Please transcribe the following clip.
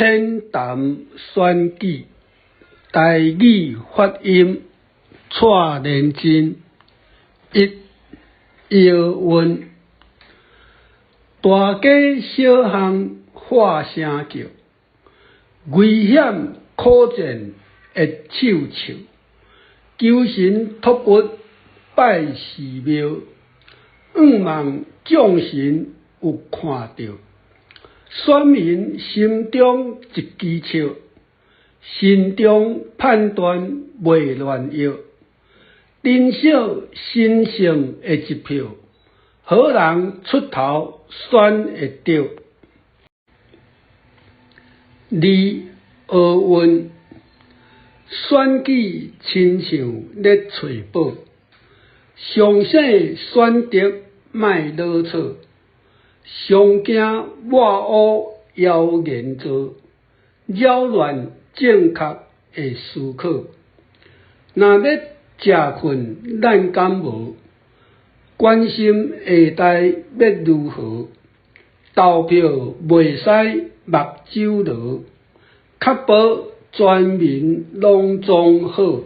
浅谈选举，台语发音蔡连真。摇韵，大街小巷喊声叫，危险可见会手手，求神托佛拜寺庙，仰望众神有看到，选民心中一支笑，心中判断袂乱摇。珍惜新生的一票，好人出头选会到。二韵，选举亲像咧找宝，上细选择莫落错，上惊抹乌谣言做，扰乱正确的思考。若要食困咱敢无？关心下代要如何？投票袂使目睭落，确保全民拢总好。